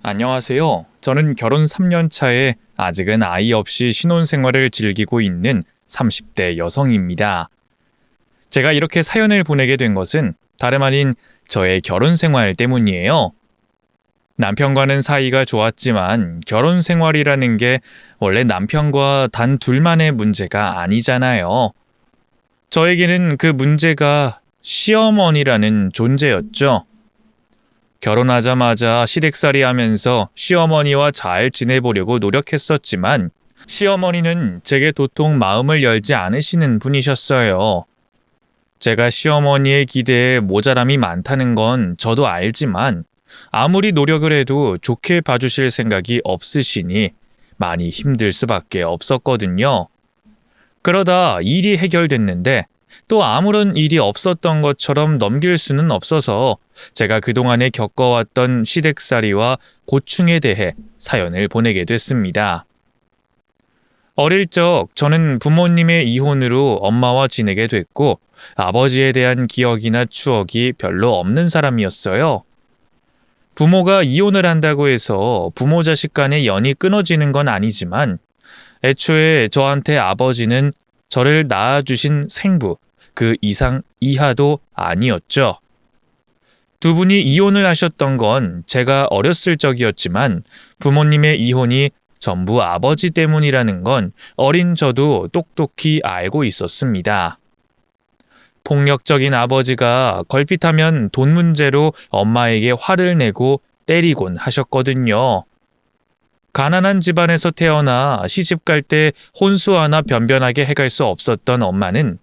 안녕하세요. 저는 결혼 3년 차에 아직은 아이 없이 신혼생활을 즐기고 있는 30대 여성입니다. 제가 이렇게 사연을 보내게 된 것은 다름 아닌 저의 결혼 생활 때문이에요. 남편과는 사이가 좋았지만 결혼 생활이라는 게 원래 남편과 단 둘만의 문제가 아니잖아요. 저에게는 그 문제가 시어머니라는 존재였죠. 결혼하자마자 시댁살이 하면서 시어머니와 잘 지내보려고 노력했었지만 시어머니는 제게 도통 마음을 열지 않으시는 분이셨어요. 제가 시어머니의 기대에 모자람이 많다는 건 저도 알지만 아무리 노력을 해도 좋게 봐주실 생각이 없으시니 많이 힘들 수밖에 없었거든요. 그러다 일이 해결됐는데 또 아무런 일이 없었던 것처럼 넘길 수는 없어서 제가 그동안에 겪어왔던 시댁살이와 고충에 대해 사연을 보내게 됐습니다. 어릴 적 저는 부모님의 이혼으로 엄마와 지내게 됐고 아버지에 대한 기억이나 추억이 별로 없는 사람이었어요. 부모가 이혼을 한다고 해서 부모 자식 간의 연이 끊어지는 건 아니지만 애초에 저한테 아버지는 저를 낳아주신 생부, 그 이상 이하도 아니었죠. 두 분이 이혼을 하셨던 건 제가 어렸을 적이었지만 부모님의 이혼이 전부 아버지 때문이라는 건 어린 저도 똑똑히 알고 있었습니다. 폭력적인 아버지가 걸핏하면 돈 문제로 엄마에게 화를 내고 때리곤 하셨거든요. 가난한 집안에서 태어나 시집 갈 때 혼수 하나 변변하게 해갈 수 없었던 엄마는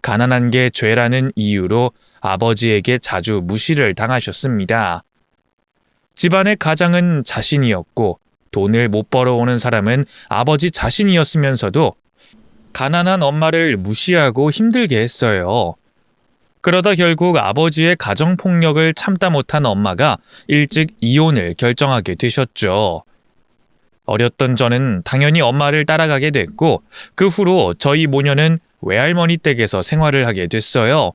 가난한 게 죄라는 이유로 아버지에게 자주 무시를 당하셨습니다. 집안의 가장은 자신이었고 돈을 못 벌어오는 사람은 아버지 자신이었으면서도 가난한 엄마를 무시하고 힘들게 했어요. 그러다 결국 아버지의 가정폭력을 참다 못한 엄마가 일찍 이혼을 결정하게 되셨죠. 어렸던 저는 당연히 엄마를 따라가게 됐고 그 후로 저희 모녀는 외할머니 댁에서 생활을 하게 됐어요.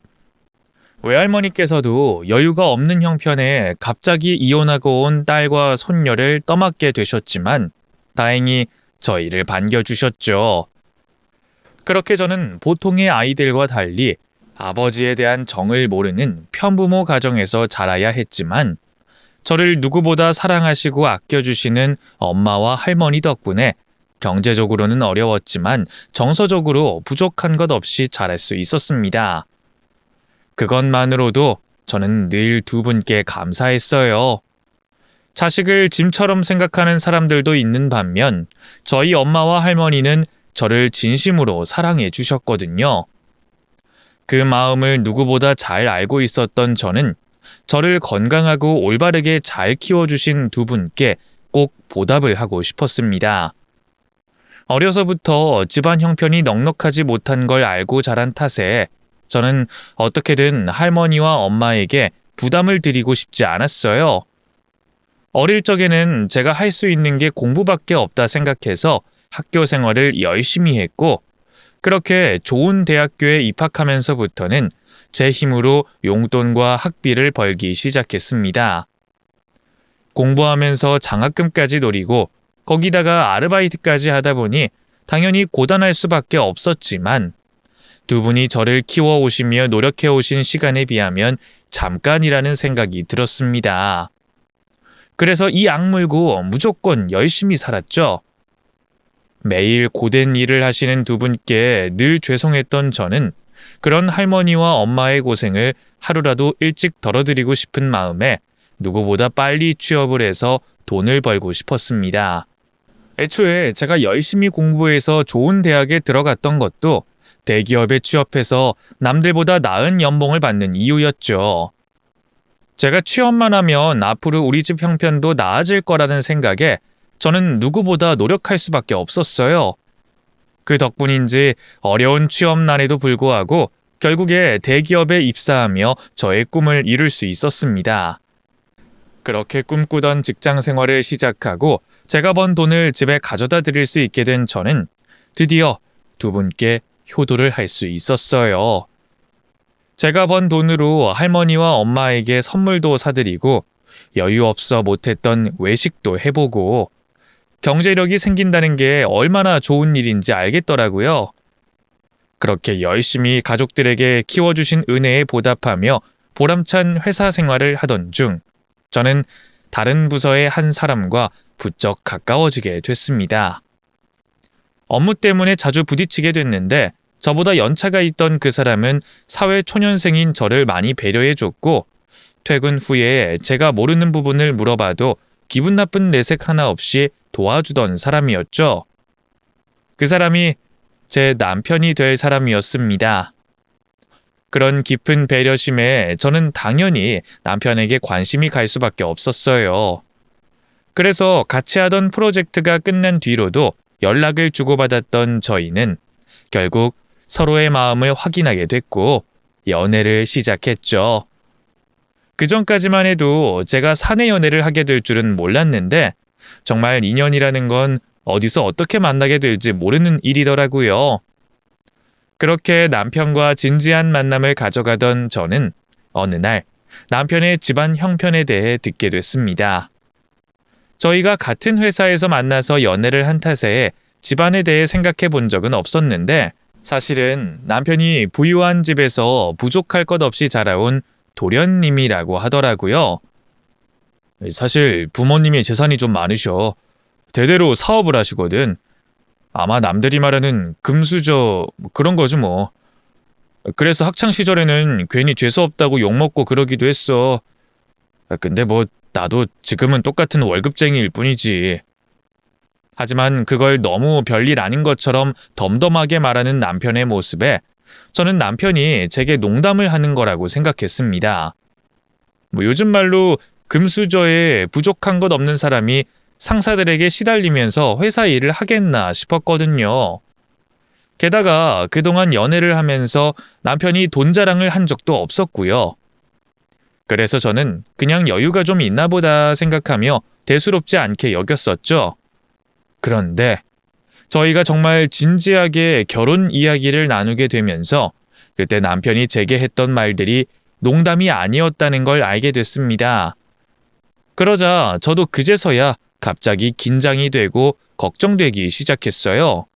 외할머니께서도 여유가 없는 형편에 갑자기 이혼하고 온 딸과 손녀를 떠맡게 되셨지만 다행히 저희를 반겨주셨죠. 그렇게 저는 보통의 아이들과 달리 아버지에 대한 정을 모르는 편부모 가정에서 자라야 했지만 저를 누구보다 사랑하시고 아껴주시는 엄마와 할머니 덕분에 경제적으로는 어려웠지만 정서적으로 부족한 것 없이 자랄 수 있었습니다. 그것만으로도 저는 늘 두 분께 감사했어요. 자식을 짐처럼 생각하는 사람들도 있는 반면 저희 엄마와 할머니는 저를 진심으로 사랑해 주셨거든요. 그 마음을 누구보다 잘 알고 있었던 저는 저를 건강하고 올바르게 잘 키워주신 두 분께 꼭 보답을 하고 싶었습니다. 어려서부터 집안 형편이 넉넉하지 못한 걸 알고 자란 탓에 저는 어떻게든 할머니와 엄마에게 부담을 드리고 싶지 않았어요. 어릴 적에는 제가 할 수 있는 게 공부밖에 없다 생각해서 학교 생활을 열심히 했고 그렇게 좋은 대학교에 입학하면서부터는 제 힘으로 용돈과 학비를 벌기 시작했습니다. 공부하면서 장학금까지 노리고 거기다가 아르바이트까지 하다 보니 당연히 고단할 수밖에 없었지만 두 분이 저를 키워오시며 노력해오신 시간에 비하면 잠깐이라는 생각이 들었습니다. 그래서 이 악물고 무조건 열심히 살았죠. 매일 고된 일을 하시는 두 분께 늘 죄송했던 저는 그런 할머니와 엄마의 고생을 하루라도 일찍 덜어드리고 싶은 마음에 누구보다 빨리 취업을 해서 돈을 벌고 싶었습니다. 애초에 제가 열심히 공부해서 좋은 대학에 들어갔던 것도 대기업에 취업해서 남들보다 나은 연봉을 받는 이유였죠. 제가 취업만 하면 앞으로 우리 집 형편도 나아질 거라는 생각에 저는 누구보다 노력할 수밖에 없었어요. 그 덕분인지 어려운 취업난에도 불구하고 결국에 대기업에 입사하며 저의 꿈을 이룰 수 있었습니다. 그렇게 꿈꾸던 직장 생활을 시작하고 제가 번 돈을 집에 가져다 드릴 수 있게 된 저는 드디어 두 분께 효도를 할 수 있었어요. 제가 번 돈으로 할머니와 엄마에게 선물도 사드리고 여유 없어 못했던 외식도 해보고 경제력이 생긴다는 게 얼마나 좋은 일인지 알겠더라고요. 그렇게 열심히 가족들에게 키워주신 은혜에 보답하며 보람찬 회사 생활을 하던 중 저는 다른 부서의 한 사람과 부쩍 가까워지게 됐습니다. 업무 때문에 자주 부딪히게 됐는데 저보다 연차가 있던 그 사람은 사회 초년생인 저를 많이 배려해줬고 퇴근 후에 제가 모르는 부분을 물어봐도 기분 나쁜 내색 하나 없이 도와주던 사람이었죠. 그 사람이 제 남편이 될 사람이었습니다. 그런 깊은 배려심에 저는 당연히 남편에게 관심이 갈 수밖에 없었어요. 그래서 같이 하던 프로젝트가 끝난 뒤로도 연락을 주고받았던 저희는 결국 서로의 마음을 확인하게 됐고 연애를 시작했죠. 그 전까지만 해도 제가 사내 연애를 하게 될 줄은 몰랐는데 정말 인연이라는 건 어디서 어떻게 만나게 될지 모르는 일이더라고요. 그렇게 남편과 진지한 만남을 가져가던 저는 어느 날 남편의 집안 형편에 대해 듣게 됐습니다. 저희가 같은 회사에서 만나서 연애를 한 탓에 집안에 대해 생각해 본 적은 없었는데 사실은 남편이 부유한 집에서 부족할 것 없이 자라온 도련님이라고 하더라고요. 사실 부모님이 재산이 좀 많으셔. 대대로 사업을 하시거든. 아마 남들이 말하는 금수저 그런 거지 뭐. 그래서 학창 시절에는 괜히 재수 없다고 욕먹고 그러기도 했어. 근데 뭐 나도 지금은 똑같은 월급쟁이일 뿐이지. 하지만 그걸 너무 별일 아닌 것처럼 덤덤하게 말하는 남편의 모습에 저는 남편이 제게 농담을 하는 거라고 생각했습니다. 요즘 말로 금수저에 부족한 것 없는 사람이 상사들에게 시달리면서 회사 일을 하겠나 싶었거든요. 게다가 그동안 연애를 하면서 남편이 돈 자랑을 한 적도 없었고요. 그래서 저는 그냥 여유가 좀 있나 보다 생각하며 대수롭지 않게 여겼었죠. 그런데 저희가 정말 진지하게 결혼 이야기를 나누게 되면서 그때 남편이 제게 했던 말들이 농담이 아니었다는 걸 알게 됐습니다. 그러자 저도 그제서야 갑자기 긴장이 되고 걱정되기 시작했어요.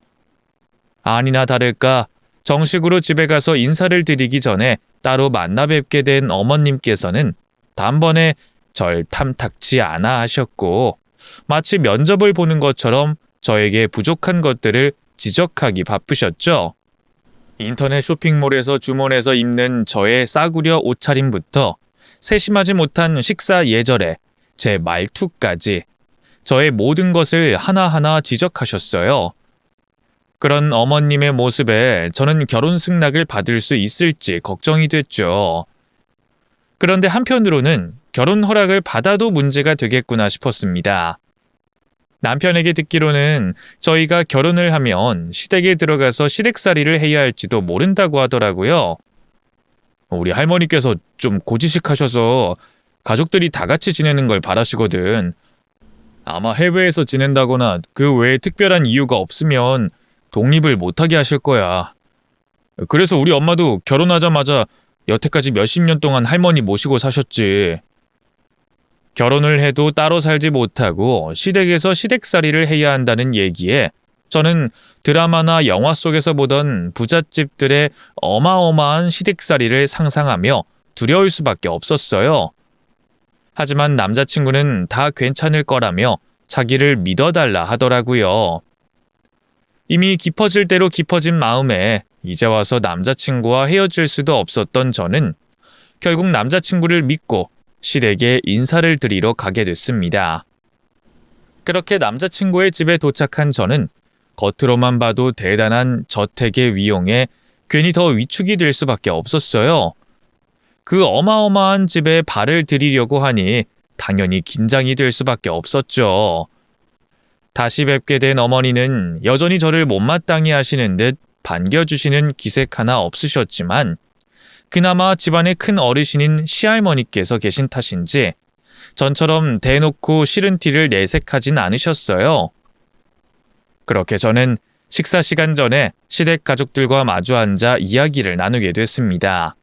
아니나 다를까 정식으로 집에 가서 인사를 드리기 전에 따로 만나 뵙게 된 어머님께서는 단번에 절 탐탁치 않아 하셨고 마치 면접을 보는 것처럼 저에게 부족한 것들을 지적하기 바쁘셨죠. 인터넷 쇼핑몰에서 주문해서 입는 저의 싸구려 옷차림부터 세심하지 못한 식사 예절에 제 말투까지 저의 모든 것을 하나하나 지적하셨어요. 그런 어머님의 모습에 저는 결혼 승낙을 받을 수 있을지 걱정이 됐죠. 그런데 한편으로는 결혼 허락을 받아도 문제가 되겠구나 싶었습니다. 남편에게 듣기로는 저희가 결혼을 하면 시댁에 들어가서 시댁살이를 해야 할지도 모른다고 하더라고요. 우리 할머니께서 좀 고지식하셔서 가족들이 다 같이 지내는 걸 바라시거든. 아마 해외에서 지낸다거나 그 외에 특별한 이유가 없으면 독립을 못하게 하실 거야. 그래서 우리 엄마도 결혼하자마자 여태까지 몇십 년 동안 할머니 모시고 사셨지. 결혼을 해도 따로 살지 못하고 시댁에서 시댁살이를 해야 한다는 얘기에 저는 드라마나 영화 속에서 보던 부잣집들의 어마어마한 시댁살이를 상상하며 두려울 수밖에 없었어요. 하지만 남자친구는 다 괜찮을 거라며 자기를 믿어달라 하더라고요. 이미 깊어질 대로 깊어진 마음에 이제 와서 남자친구와 헤어질 수도 없었던 저는 결국 남자친구를 믿고 시댁에 인사를 드리러 가게 됐습니다. 그렇게 남자친구의 집에 도착한 저는 겉으로만 봐도 대단한 저택의 위용에 괜히 더 위축이 될 수밖에 없었어요. 그 어마어마한 집에 발을 들이려고 하니 당연히 긴장이 될 수밖에 없었죠. 다시 뵙게 된 어머니는 여전히 저를 못마땅해 하시는 듯 반겨주시는 기색 하나 없으셨지만 그나마 집안의 큰 어르신인 시할머니께서 계신 탓인지 전처럼 대놓고 싫은 티를 내색하진 않으셨어요. 그렇게 저는 식사 시간 전에 시댁 가족들과 마주 앉아 이야기를 나누게 됐습니다.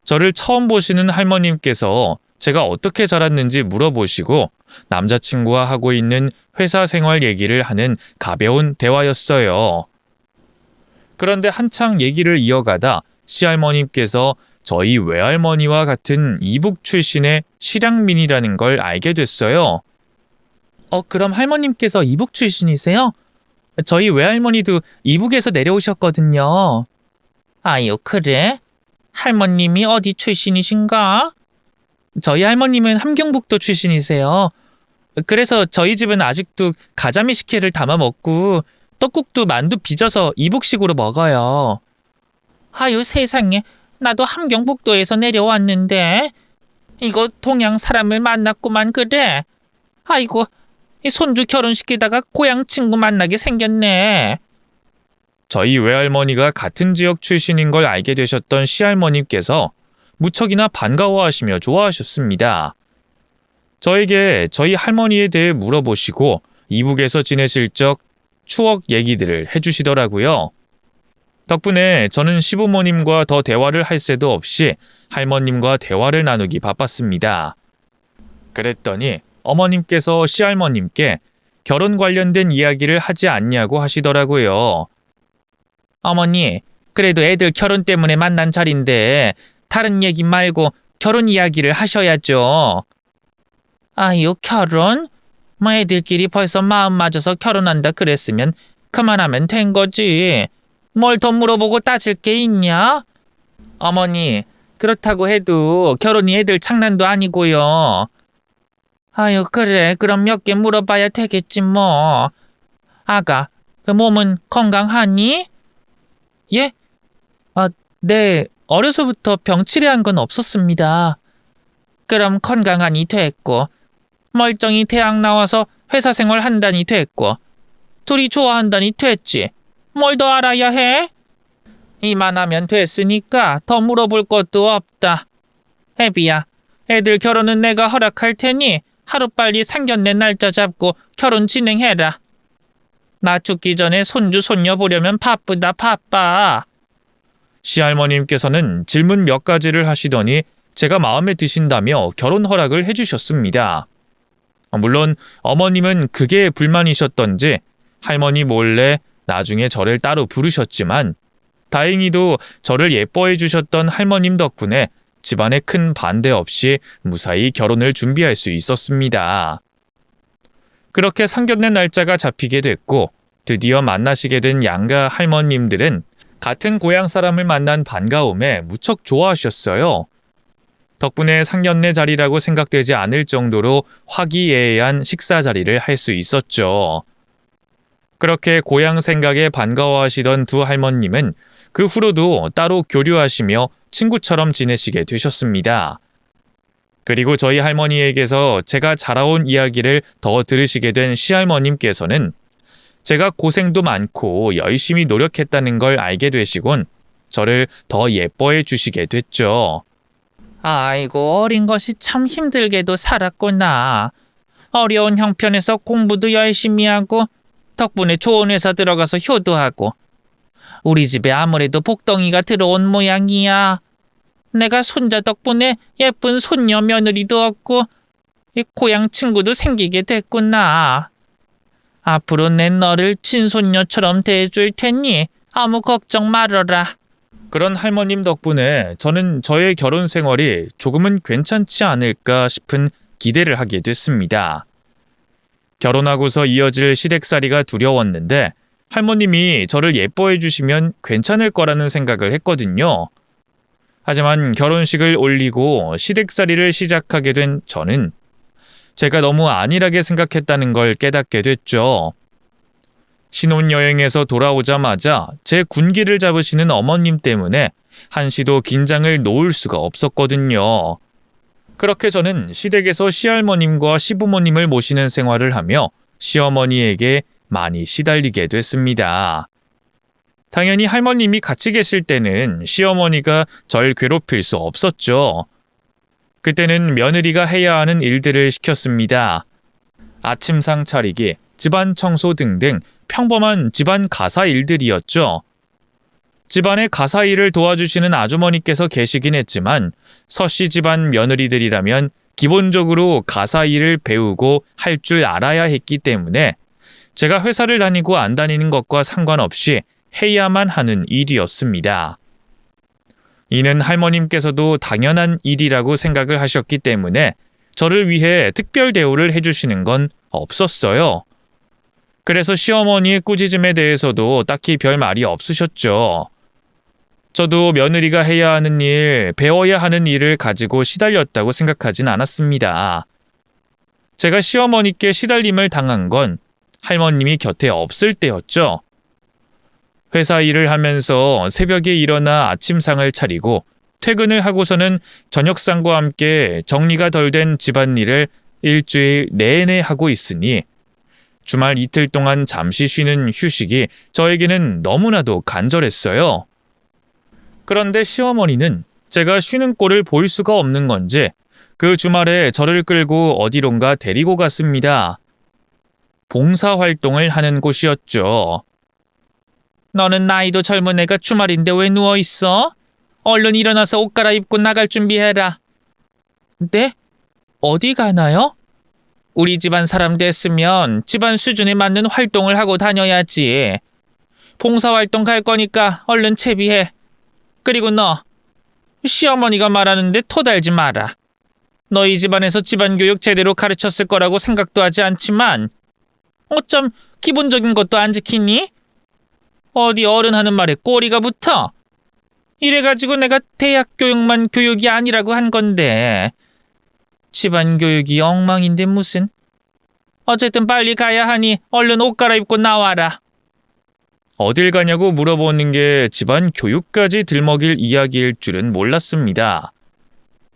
저를 처음 보시는 할머님께서 제가 어떻게 자랐는지 물어보시고 남자친구와 하고 있는 회사 생활 얘기를 하는 가벼운 대화였어요. 그런데 한창 얘기를 이어가다 시할머님께서 저희 외할머니와 같은 이북 출신의 실향민이라는 걸 알게 됐어요. 그럼 할머님께서 이북 출신이세요? 저희 외할머니도 이북에서 내려오셨거든요. 아유, 그래? 할머님이 어디 출신이신가? 저희 할머님은 함경북도 출신이세요. 그래서 저희 집은 아직도 가자미 식혜를 담아 먹고 떡국도 만두 빚어서 이북식으로 먹어요. 아유, 세상에. 나도 함경북도에서 내려왔는데 이거 동양 사람을 만났구만. 그래. 아이고, 이 손주 결혼시키다가 고향 친구 만나게 생겼네. 저희 외할머니가 같은 지역 출신인 걸 알게 되셨던 시할머님께서 무척이나 반가워하시며 좋아하셨습니다. 저에게 저희 할머니에 대해 물어보시고 이북에서 지내실 적 추억 얘기들을 해주시더라고요. 덕분에 저는 시부모님과 더 대화를 할 새도 없이 할머님과 대화를 나누기 바빴습니다. 그랬더니 어머님께서 시할머님께 결혼 관련된 이야기를 하지 않냐고 하시더라고요. 어머니, 그래도 애들 결혼 때문에 만난 자리인데 다른 얘기 말고 결혼 이야기를 하셔야죠. 아유, 결혼? 뭐 애들끼리 벌써 마음 맞아서 결혼한다 그랬으면 그만하면 된 거지. 뭘 더 물어보고 따질 게 있냐? 어머니, 그렇다고 해도 결혼이 애들 장난도 아니고요. 아유, 그래. 그럼 몇 개 물어봐야 되겠지 뭐. 아가, 그 몸은 건강하니? 예? 네. 어려서부터 병치레한 건 없었습니다. 그럼 건강하니 됐고, 멀쩡히 대학 나와서 회사 생활 한다니 됐고, 둘이 좋아한다니 됐지. 뭘 더 알아야 해? 이만하면 됐으니까 더 물어볼 것도 없다. 애비야, 애들 결혼은 내가 허락할 테니 하루빨리 상견례 날짜 잡고 결혼 진행해라. 나 죽기 전에 손주 손녀 보려면 바쁘다 바빠. 시할머님께서는 질문 몇 가지를 하시더니 제가 마음에 드신다며 결혼 허락을 해주셨습니다. 물론 어머님은 그게 불만이셨던지 할머니 몰래 나중에 저를 따로 부르셨지만 다행히도 저를 예뻐해 주셨던 할머님 덕분에 집안에 큰 반대 없이 무사히 결혼을 준비할 수 있었습니다. 그렇게 상견례 날짜가 잡히게 됐고 드디어 만나시게 된 양가 할머님들은 같은 고향 사람을 만난 반가움에 무척 좋아하셨어요. 덕분에 상견례 자리라고 생각되지 않을 정도로 화기애애한 식사 자리를 할 수 있었죠. 그렇게 고향 생각에 반가워하시던 두 할머님은 그 후로도 따로 교류하시며 친구처럼 지내시게 되셨습니다. 그리고 저희 할머니에게서 제가 자라온 이야기를 더 들으시게 된 시할머님께서는 제가 고생도 많고 열심히 노력했다는 걸 알게 되시곤 저를 더 예뻐해 주시게 됐죠. 아이고, 어린 것이 참 힘들게도 살았구나. 어려운 형편에서 공부도 열심히 하고 덕분에 좋은 회사 들어가서 효도하고 우리 집에 아무래도 복덩이가 들어온 모양이야. 내가 손자 덕분에 예쁜 손녀 며느리도 얻고 고향 친구도 생기게 됐구나. 앞으로 내 너를 친손녀처럼 대해줄 테니 아무 걱정 말아라. 그런 할머님 덕분에 저는 저의 결혼 생활이 조금은 괜찮지 않을까 싶은 기대를 하게 됐습니다. 결혼하고서 이어질 시댁살이가 두려웠는데 할머님이 저를 예뻐해 주시면 괜찮을 거라는 생각을 했거든요. 하지만 결혼식을 올리고 시댁살이를 시작하게 된 저는 제가 너무 안일하게 생각했다는 걸 깨닫게 됐죠. 신혼여행에서 돌아오자마자 제 군기를 잡으시는 어머님 때문에 한시도 긴장을 놓을 수가 없었거든요. 그렇게 저는 시댁에서 시할머님과 시부모님을 모시는 생활을 하며 시어머니에게 많이 시달리게 됐습니다. 당연히 할머님이 같이 계실 때는 시어머니가 절 괴롭힐 수 없었죠. 그때는 며느리가 해야 하는 일들을 시켰습니다. 아침상 차리기, 집안 청소 등등 평범한 집안 가사 일들이었죠. 집안의 가사 일을 도와주시는 아주머니께서 계시긴 했지만 서씨 집안 며느리들이라면 기본적으로 가사 일을 배우고 할 줄 알아야 했기 때문에 제가 회사를 다니고 안 다니는 것과 상관없이 해야만 하는 일이었습니다. 이는 할머님께서도 당연한 일이라고 생각을 하셨기 때문에 저를 위해 특별 대우를 해주시는 건 없었어요. 그래서 시어머니의 꾸짖음에 대해서도 딱히 별 말이 없으셨죠. 저도 며느리가 해야 하는 일, 배워야 하는 일을 가지고 시달렸다고 생각하진 않았습니다. 제가 시어머니께 시달림을 당한 건 할머님이 곁에 없을 때였죠. 회사 일을 하면서 새벽에 일어나 아침상을 차리고 퇴근을 하고서는 저녁상과 함께 정리가 덜 된 집안일을 일주일 내내 하고 있으니 주말 이틀 동안 잠시 쉬는 휴식이 저에게는 너무나도 간절했어요. 그런데 시어머니는 제가 쉬는 꼴을 볼 수가 없는 건지 그 주말에 저를 끌고 어디론가 데리고 갔습니다. 봉사활동을 하는 곳이었죠. 너는 나이도 젊은 애가 주말인데 왜 누워있어? 얼른 일어나서 옷 갈아입고 나갈 준비해라. 네? 어디 가나요? 우리 집안 사람 됐으면 집안 수준에 맞는 활동을 하고 다녀야지. 봉사활동 갈 거니까 얼른 채비해. 그리고 너, 시어머니가 말하는데 토달지 마라. 너희 집안에서 집안교육 제대로 가르쳤을 거라고 생각도 하지 않지만 어쩜 기본적인 것도 안 지키니? 어디 어른 하는 말에 꼬리가 붙어? 이래가지고 내가 대학 교육만 교육이 아니라고 한 건데 집안 교육이 엉망인데 무슨. 어쨌든 빨리 가야 하니 얼른 옷 갈아입고 나와라. 어딜 가냐고 물어보는 게 집안 교육까지 들먹일 이야기일 줄은 몰랐습니다.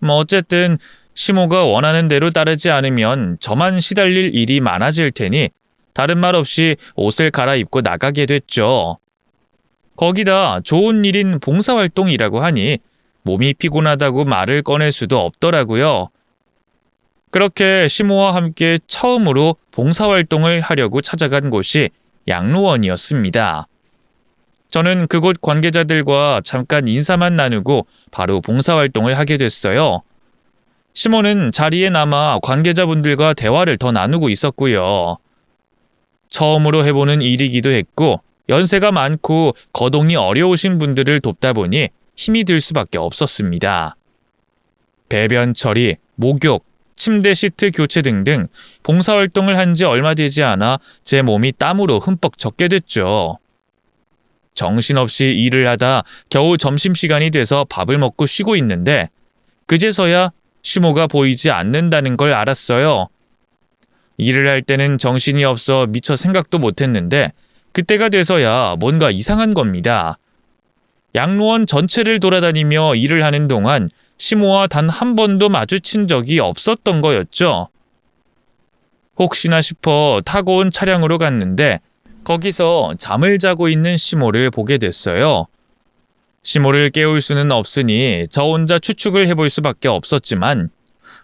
어쨌든 시모가 원하는 대로 따르지 않으면 저만 시달릴 일이 많아질 테니 다른 말 없이 옷을 갈아입고 나가게 됐죠. 거기다 좋은 일인 봉사활동이라고 하니 몸이 피곤하다고 말을 꺼낼 수도 없더라고요. 그렇게 시모와 함께 처음으로 봉사활동을 하려고 찾아간 곳이 양로원이었습니다. 저는 그곳 관계자들과 잠깐 인사만 나누고 바로 봉사활동을 하게 됐어요. 시모는 자리에 남아 관계자분들과 대화를 더 나누고 있었고요. 처음으로 해보는 일이기도 했고 연세가 많고 거동이 어려우신 분들을 돕다 보니 힘이 들 수밖에 없었습니다. 배변 처리, 목욕, 침대 시트 교체 등등 봉사활동을 한 지 얼마 되지 않아 제 몸이 땀으로 흠뻑 젖게 됐죠. 정신없이 일을 하다 겨우 점심시간이 돼서 밥을 먹고 쉬고 있는데 그제서야 시모가 보이지 않는다는 걸 알았어요. 일을 할 때는 정신이 없어 미처 생각도 못했는데 그때가 돼서야 뭔가 이상한 겁니다. 양로원 전체를 돌아다니며 일을 하는 동안 시모와 단 한 번도 마주친 적이 없었던 거였죠. 혹시나 싶어 타고 온 차량으로 갔는데 거기서 잠을 자고 있는 시모를 보게 됐어요. 시모를 깨울 수는 없으니 저 혼자 추측을 해볼 수밖에 없었지만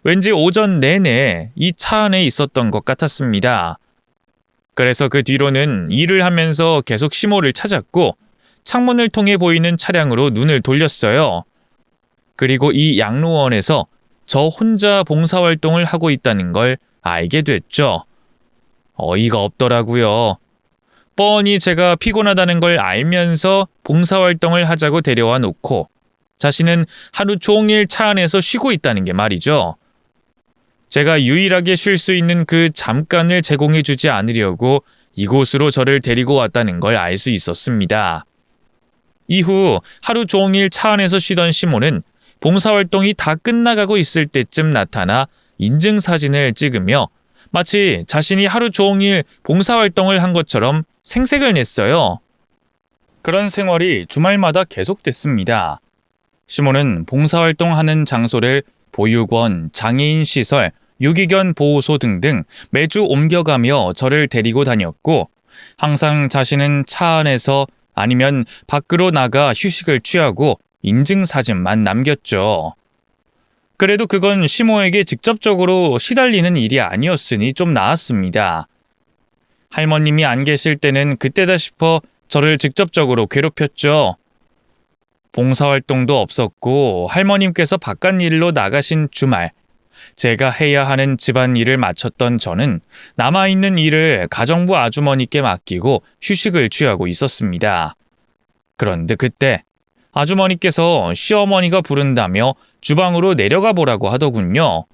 왠지 오전 내내 이 차 안에 있었던 것 같았습니다. 그래서 그 뒤로는 일을 하면서 계속 시모를 찾았고 창문을 통해 보이는 차량으로 눈을 돌렸어요. 그리고 이 양로원에서 저 혼자 봉사활동을 하고 있다는 걸 알게 됐죠. 어이가 없더라고요. 뻔히 제가 피곤하다는 걸 알면서 봉사활동을 하자고 데려와 놓고 자신은 하루 종일 차 안에서 쉬고 있다는 게 말이죠. 제가 유일하게 쉴 수 있는 그 잠깐을 제공해 주지 않으려고 이곳으로 저를 데리고 왔다는 걸 알 수 있었습니다. 이후 하루 종일 차 안에서 쉬던 시모는 봉사활동이 다 끝나가고 있을 때쯤 나타나 인증사진을 찍으며 마치 자신이 하루 종일 봉사활동을 한 것처럼 생색을 냈어요. 그런 생활이 주말마다 계속됐습니다. 시모는 봉사활동하는 장소를 보육원, 장애인 시설, 유기견 보호소 등등 매주 옮겨가며 저를 데리고 다녔고 항상 자신은 차 안에서 아니면 밖으로 나가 휴식을 취하고 인증사진만 남겼죠. 그래도 그건 시모에게 직접적으로 시달리는 일이 아니었으니 좀 나았습니다. 할머님이 안 계실 때는 그때다 싶어 저를 직접적으로 괴롭혔죠. 봉사활동도 없었고 할머님께서 바깥일로 나가신 주말, 제가 해야 하는 집안일을 마쳤던 저는 남아있는 일을 가정부 아주머니께 맡기고 휴식을 취하고 있었습니다. 그런데 그때 아주머니께서 시어머니가 부른다며 주방으로 내려가 보라고 하더군요.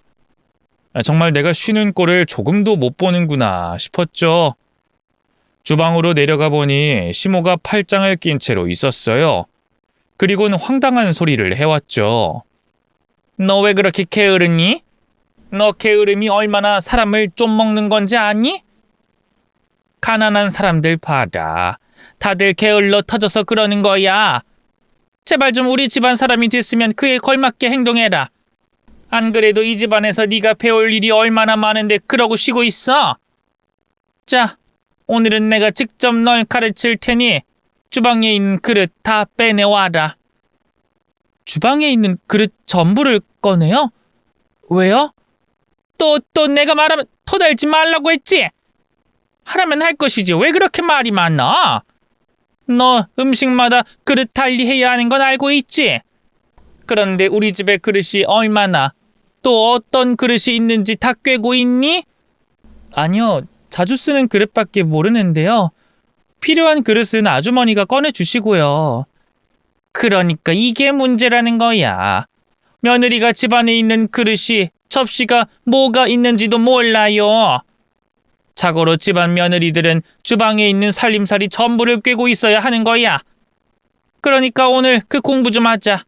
정말 내가 쉬는 꼴을 조금도 못 보는구나 싶었죠. 주방으로 내려가 보니 시모가 팔짱을 낀 채로 있었어요. 그리고는 황당한 소리를 해왔죠. 너 왜 그렇게 게으르니? 너 게으름이 얼마나 사람을 좀 먹는 건지 아니? 가난한 사람들 봐라. 다들 게을러 터져서 그러는 거야. 제발 좀 우리 집안 사람이 됐으면 그에 걸맞게 행동해라. 안 그래도 이 집안에서 네가 배울 일이 얼마나 많은데 그러고 쉬고 있어? 자, 오늘은 내가 직접 널 가르칠 테니 주방에 있는 그릇 다 빼내와라. 주방에 있는 그릇 전부를 꺼내요? 왜요? 또 내가 말하면 토달지 말라고 했지? 하라면 할 것이지 왜 그렇게 말이 많아? 너 음식마다 그릇 달리해야 하는 건 알고 있지? 그런데 우리 집에 그릇이 얼마나, 또 어떤 그릇이 있는지 다 꿰고 있니? 아니요, 자주 쓰는 그릇밖에 모르는데요. 필요한 그릇은 아주머니가 꺼내주시고요. 그러니까 이게 문제라는 거야. 며느리가 집안에 있는 그릇이, 접시가 뭐가 있는지도 몰라요. 자고로 집안 며느리들은 주방에 있는 살림살이 전부를 꿰고 있어야 하는 거야. 그러니까 오늘 그 공부 좀 하자.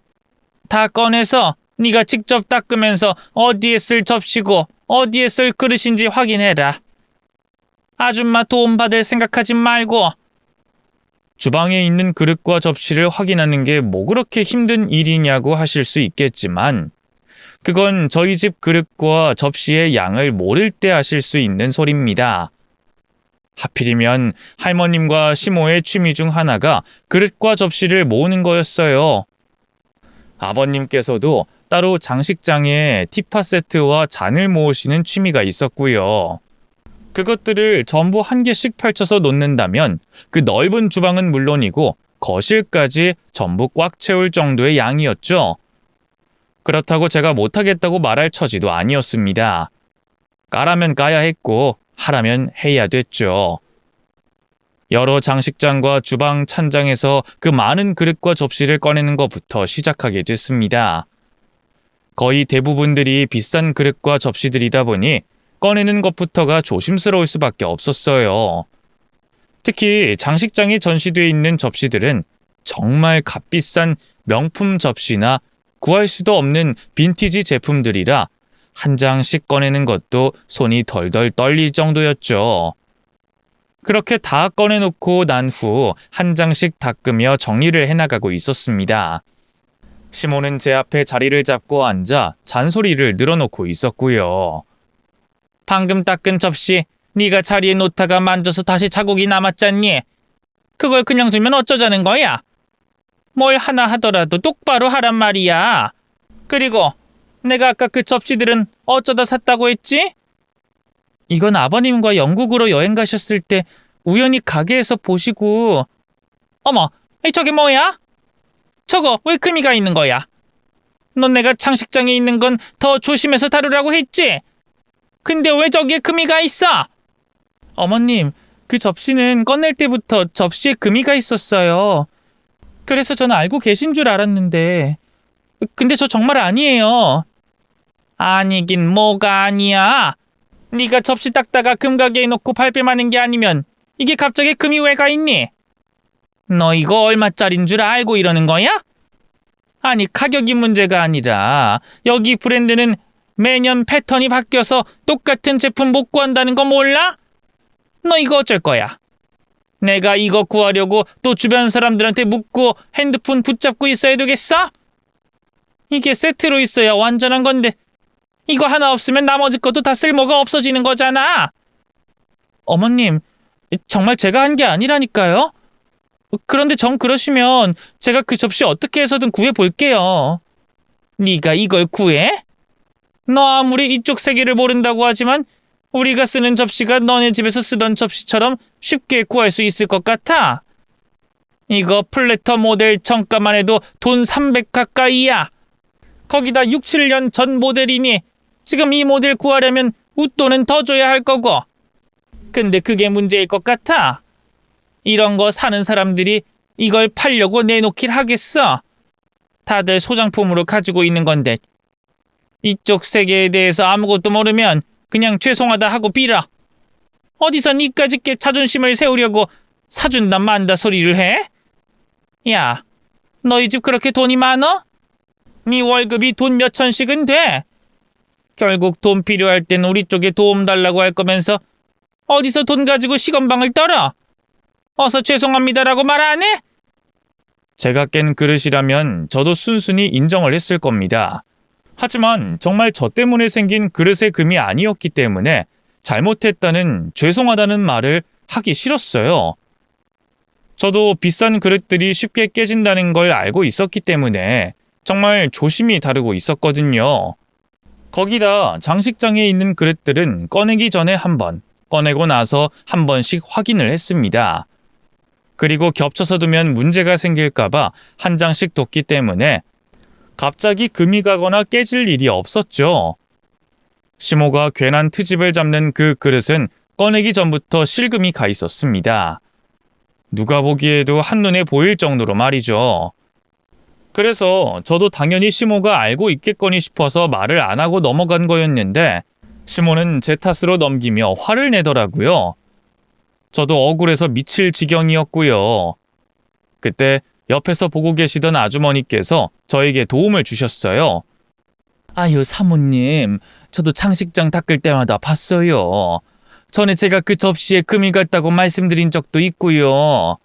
다 꺼내서 네가 직접 닦으면서 어디에 쓸 접시고 어디에 쓸 그릇인지 확인해라. 아줌마 도움 받을 생각하지 말고. 주방에 있는 그릇과 접시를 확인하는 게 뭐 그렇게 힘든 일이냐고 하실 수 있겠지만 그건 저희 집 그릇과 접시의 양을 모를 때 하실 수 있는 소리입니다. 하필이면 할머님과 시모의 취미 중 하나가 그릇과 접시를 모으는 거였어요. 아버님께서도 따로 장식장에 티파 세트와 잔을 모으시는 취미가 있었고요. 그것들을 전부 한 개씩 펼쳐서 놓는다면 그 넓은 주방은 물론이고 거실까지 전부 꽉 채울 정도의 양이었죠. 그렇다고 제가 못하겠다고 말할 처지도 아니었습니다. 까라면 까야 했고 하라면 해야 됐죠. 여러 장식장과 주방 찬장에서 그 많은 그릇과 접시를 꺼내는 것부터 시작하게 됐습니다. 거의 대부분들이 비싼 그릇과 접시들이다 보니 꺼내는 것부터가 조심스러울 수밖에 없었어요. 특히 장식장에 전시되어 있는 접시들은 정말 값비싼 명품 접시나 구할 수도 없는 빈티지 제품들이라 한 장씩 꺼내는 것도 손이 덜덜 떨릴 정도였죠. 그렇게 다 꺼내놓고 난 후 한 장씩 닦으며 정리를 해나가고 있었습니다. 시모는 제 앞에 자리를 잡고 앉아 잔소리를 늘어놓고 있었고요. 방금 닦은 접시 네가 자리에 놓다가 만져서 다시 자국이 남았잖니? 그걸 그냥 두면 어쩌자는 거야? 뭘 하나 하더라도 똑바로 하란 말이야. 그리고 내가 아까 그 접시들은 어쩌다 샀다고 했지? 이건 아버님과 영국으로 여행 가셨을 때 우연히 가게에서 보시고. 어머, 저게 뭐야? 저거 왜 금이가 있는 거야? 넌 내가 장식장에 있는 건 더 조심해서 다루라고 했지? 근데 왜 저기에 금이가 있어? 어머님, 그 접시는 꺼낼 때부터 접시에 금이가 있었어요. 그래서 저는 알고 계신 줄 알았는데. 근데 저 정말 아니에요. 아니긴 뭐가 아니야. 네가 접시 닦다가 금가게에 놓고 발뺌하는 게 아니면 이게 갑자기 금이 왜 가 있니? 너 이거 얼마짜린 줄 알고 이러는 거야? 아니, 가격이 문제가 아니라 여기 브랜드는 매년 패턴이 바뀌어서 똑같은 제품 못 구한다는 거 몰라? 너 이거 어쩔 거야? 내가 이거 구하려고 또 주변 사람들한테 묻고 핸드폰 붙잡고 있어야 되겠어? 이게 세트로 있어야 완전한 건데 이거 하나 없으면 나머지 것도 다 쓸모가 없어지는 거잖아. 어머님, 정말 제가 한 게 아니라니까요. 그런데 정 그러시면 제가 그 접시 어떻게 해서든 구해볼게요. 네가 이걸 구해? 너 아무리 이쪽 세계를 모른다고 하지만 우리가 쓰는 접시가 너네 집에서 쓰던 접시처럼 쉽게 구할 수 있을 것 같아? 이거 플래터 모델 정가만 해도 돈 300 가까이야. 거기다 6, 7년 전 모델이니 지금 이 모델 구하려면 웃돈은 더 줘야 할 거고. 근데 그게 문제일 것 같아. 이런 거 사는 사람들이 이걸 팔려고 내놓길 하겠어. 다들 소장품으로 가지고 있는 건데. 이쪽 세계에 대해서 아무것도 모르면 그냥 죄송하다 하고 빌어. 어디서 니까짓 게 자존심을 세우려고 사준다 만다 소리를 해? 야, 너희 집 그렇게 돈이 많어? 네 월급이 돈 몇 천씩은 돼. 결국 돈 필요할 땐 우리 쪽에 도움 달라고 할 거면서 어디서 돈 가지고 시건방을 떨어? 어서 죄송합니다라고 말 안 해? 제가 깬 그릇이라면 저도 순순히 인정을 했을 겁니다. 하지만 정말 저 때문에 생긴 그릇의 금이 아니었기 때문에 잘못했다는 죄송하다는 말을 하기 싫었어요. 저도 비싼 그릇들이 쉽게 깨진다는 걸 알고 있었기 때문에 정말 조심히 다루고 있었거든요. 거기다 장식장에 있는 그릇들은 꺼내기 전에 한 번, 꺼내고 나서 한 번씩 확인을 했습니다. 그리고 겹쳐서 두면 문제가 생길까봐 한 장씩 뒀기 때문에 갑자기 금이 가거나 깨질 일이 없었죠. 시모가 괜한 트집을 잡는 그 그릇은 꺼내기 전부터 실금이 가 있었습니다. 누가 보기에도 한눈에 보일 정도로 말이죠. 그래서 저도 당연히 시모가 알고 있겠거니 싶어서 말을 안 하고 넘어간 거였는데 시모는 제 탓으로 넘기며 화를 내더라고요. 저도 억울해서 미칠 지경이었고요. 그때 옆에서 보고 계시던 아주머니께서 저에게 도움을 주셨어요. 아유, 사모님, 저도 장식장 닦을 때마다 봤어요. 전에 제가 그 접시에 금이 갔다고 말씀드린 적도 있고요.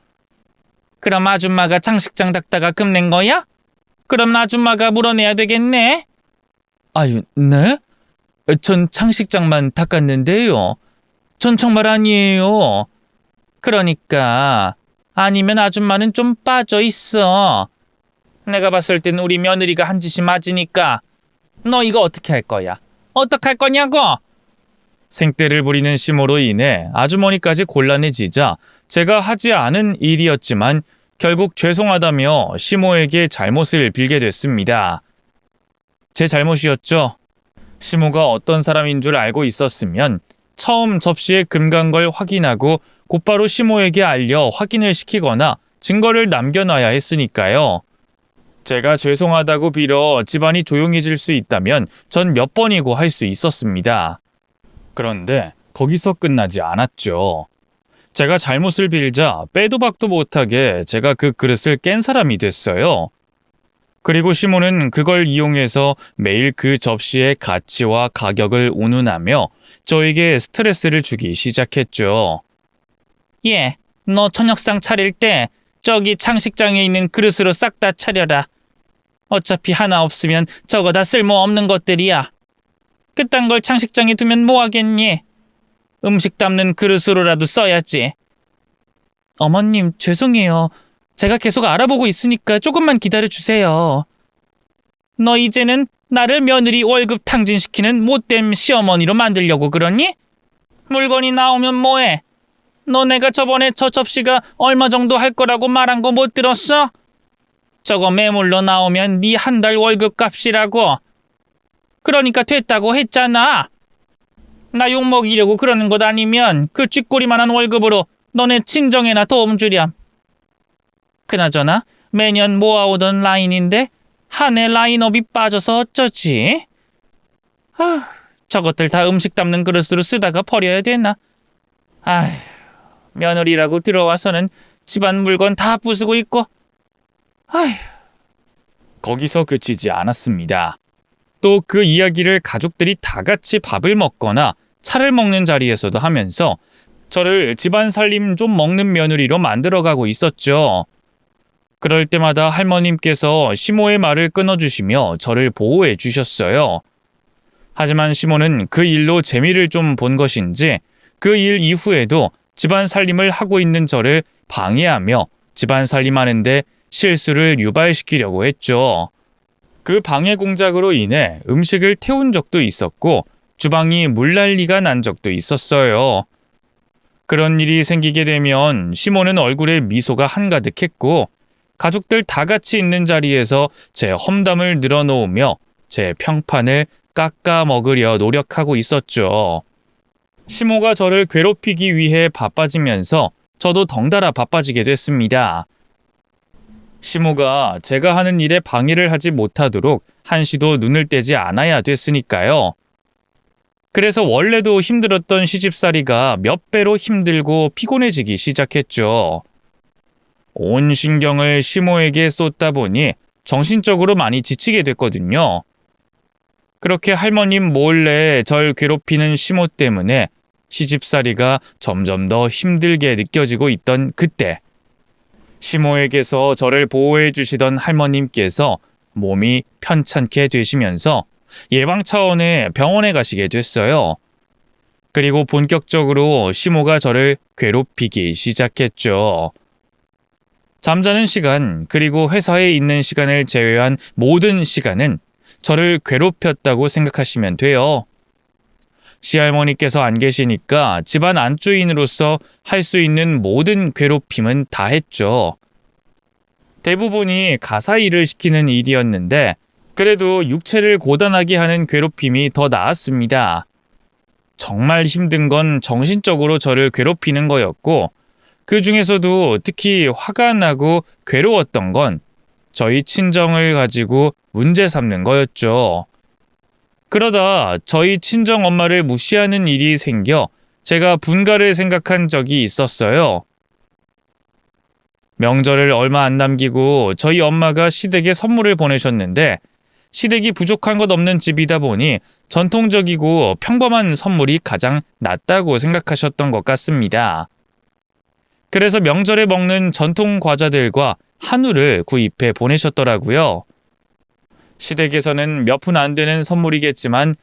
그럼 아줌마가 장식장 닦다가 금 낸 거야? 그럼 아줌마가 물어내야 되겠네? 아유, 네? 전 장식장만 닦았는데요. 전 정말 아니에요. 그러니까 아니면 아줌마는 좀 빠져 있어. 내가 봤을 땐 우리 며느리가 한 짓이 맞으니까 너 이거 어떻게 할 거야? 어떡할 거냐고? 생떼를 부리는 시모로 인해 아주머니까지 곤란해지자 제가 하지 않은 일이었지만 결국 죄송하다며 시모에게 잘못을 빌게 됐습니다. 제 잘못이었죠. 시모가 어떤 사람인 줄 알고 있었으면 처음 접시에 금 간 걸 확인하고 곧바로 시모에게 알려 확인을 시키거나 증거를 남겨놔야 했으니까요. 제가 죄송하다고 빌어 집안이 조용해질 수 있다면 전 몇 번이고 할 수 있었습니다. 그런데 거기서 끝나지 않았죠. 제가 잘못을 빌자 빼도 박도 못하게 제가 그 그릇을 깬 사람이 됐어요. 그리고 시모는 그걸 이용해서 매일 그 접시의 가치와 가격을 운운하며 저에게 스트레스를 주기 시작했죠. 예, 너 저녁상 차릴 때 저기 장식장에 있는 그릇으로 싹 다 차려라. 어차피 하나 없으면 저거 다 쓸모없는 것들이야. 그딴 걸 장식장에 두면 뭐하겠니? 음식 담는 그릇으로라도 써야지. 어머님, 죄송해요. 제가 계속 알아보고 있으니까 조금만 기다려주세요. 너 이제는 나를 며느리 월급 탕진시키는 못된 시어머니로 만들려고 그러니? 물건이 나오면 뭐해? 너 내가 저번에 저 접시가 얼마 정도 할 거라고 말한 거 못 들었어? 저거 매물로 나오면 네 한 달 월급 값이라고. 그러니까 됐다고 했잖아. 나 욕먹이려고 그러는 것 아니면 그 쥐꼬리만한 월급으로 너네 친정에나 도움 주렴. 그나저나 매년 모아오던 라인인데 한 해 라인업이 빠져서 어쩌지? 저것들 다 음식 담는 그릇으로 쓰다가 버려야 되나? 아휴, 며느리라고 들어와서는 집안 물건 다 부수고 있고. 아휴. 거기서 그치지 않았습니다. 또 그 이야기를 가족들이 다 같이 밥을 먹거나 차를 먹는 자리에서도 하면서 저를 집안 살림 좀 먹는 며느리로 만들어가고 있었죠. 그럴 때마다 할머님께서 시모의 말을 끊어주시며 저를 보호해 주셨어요. 하지만 시모는 그 일로 재미를 좀 본 것인지 그 일 이후에도 집안 살림을 하고 있는 저를 방해하며 집안 살림하는데 실수를 유발시키려고 했죠. 그 방해 공작으로 인해 음식을 태운 적도 있었고 주방이 물난리가 난 적도 있었어요. 그런 일이 생기게 되면 시모는 얼굴에 미소가 한가득했고 가족들 다 같이 있는 자리에서 제 험담을 늘어놓으며 제 평판을 깎아 먹으려 노력하고 있었죠. 시모가 저를 괴롭히기 위해 바빠지면서 저도 덩달아 바빠지게 됐습니다. 시모가 제가 하는 일에 방해를 하지 못하도록 한시도 눈을 떼지 않아야 됐으니까요. 그래서 원래도 힘들었던 시집살이가 몇 배로 힘들고 피곤해지기 시작했죠. 온 신경을 시모에게 쏟다 보니 정신적으로 많이 지치게 됐거든요. 그렇게 할머님 몰래 절 괴롭히는 시모 때문에 시집살이가 점점 더 힘들게 느껴지고 있던 그때, 시모에게서 저를 보호해 주시던 할머님께서 몸이 편찮게 되시면서 예방 차원의 병원에 가시게 됐어요. 그리고 본격적으로 시모가 저를 괴롭히기 시작했죠. 잠자는 시간, 그리고 회사에 있는 시간을 제외한 모든 시간은 저를 괴롭혔다고 생각하시면 돼요. 시할머니께서 안 계시니까 집안 안주인으로서 할 수 있는 모든 괴롭힘은 다 했죠. 대부분이 가사 일을 시키는 일이었는데 그래도 육체를 고단하게 하는 괴롭힘이 더 나았습니다. 정말 힘든 건 정신적으로 저를 괴롭히는 거였고, 그 중에서도 특히 화가 나고 괴로웠던 건 저희 친정을 가지고 문제 삼는 거였죠. 그러다 저희 친정 엄마를 무시하는 일이 생겨 제가 분가를 생각한 적이 있었어요. 명절을 얼마 안 남기고 저희 엄마가 시댁에 선물을 보내셨는데 시댁이 부족한 것 없는 집이다 보니 전통적이고 평범한 선물이 가장 낫다고 생각하셨던 것 같습니다. 그래서 명절에 먹는 전통 과자들과 한우를 구입해 보내셨더라고요. 시댁에서는 몇 푼 안 되는 선물이겠지만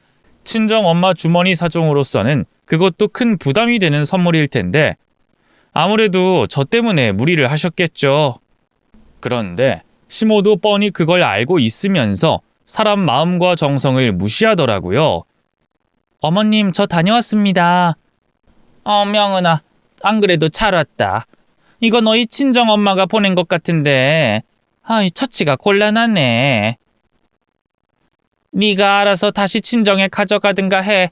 친정 엄마 주머니 사정으로서는 그것도 큰 부담이 되는 선물일 텐데 아무래도 저 때문에 무리를 하셨겠죠. 그런데 시모도 뻔히 그걸 알고 있으면서 사람 마음과 정성을 무시하더라고요. 어머님, 저 다녀왔습니다. 명은아, 안 그래도 잘 왔다. 이거 너희 친정 엄마가 보낸 것 같은데 처치가 곤란하네. 네가 알아서 다시 친정에 가져가든가 해.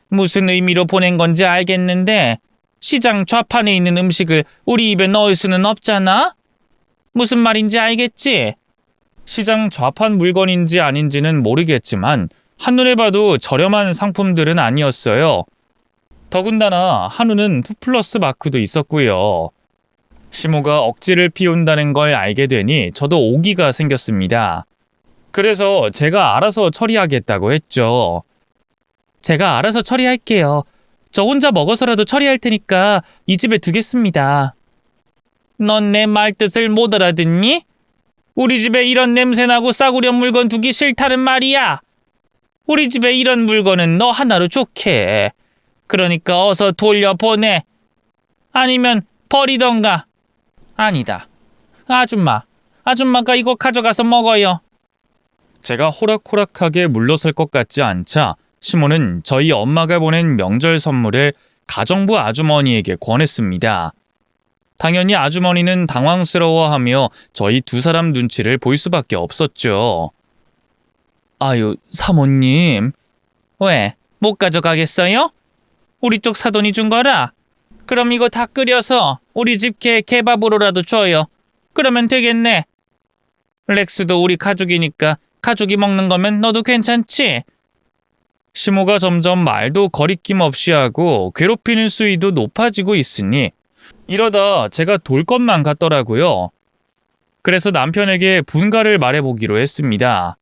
무슨 의미로 보낸 건지 알겠는데 시장 좌판에 있는 음식을 우리 입에 넣을 수는 없잖아? 무슨 말인지 알겠지? 시장 좌판 물건인지 아닌지는 모르겠지만 한눈에 봐도 저렴한 상품들은 아니었어요. 더군다나 한우는 2플러스 마크도 있었고요. 시모가 억지를 피운다는 걸 알게 되니 저도 오기가 생겼습니다. 그래서 제가 알아서 처리하겠다고 했죠. 제가 알아서 처리할게요. 저 혼자 먹어서라도 처리할 테니까 이 집에 두겠습니다. 넌 내 말뜻을 못 알아듣니? 우리 집에 이런 냄새나고 싸구려 물건 두기 싫다는 말이야. 우리 집에 이런 물건은 너 하나로 좋게. 그러니까 어서 돌려보내. 아니면 버리던가. 아니다. 아줌마가 이거 가져가서 먹어요. 제가 호락호락하게 물러설 것 같지 않자 시모는 저희 엄마가 보낸 명절 선물을 가정부 아주머니에게 권했습니다. 당연히 아주머니는 당황스러워하며 저희 두 사람 눈치를 볼 수밖에 없었죠. 아유, 사모님. 왜? 못 가져가겠어요? 우리 쪽 사돈이 준 거라? 그럼 이거 다 끓여서 우리 집 개밥으로라도 줘요. 그러면 되겠네. 렉스도 우리 가족이니까 가족이 먹는 거면 너도 괜찮지? 시모가 점점 말도 거리낌 없이 하고 괴롭히는 수위도 높아지고 있으니 이러다 제가 돌 것만 같더라고요. 그래서 남편에게 분가를 말해보기로 했습니다.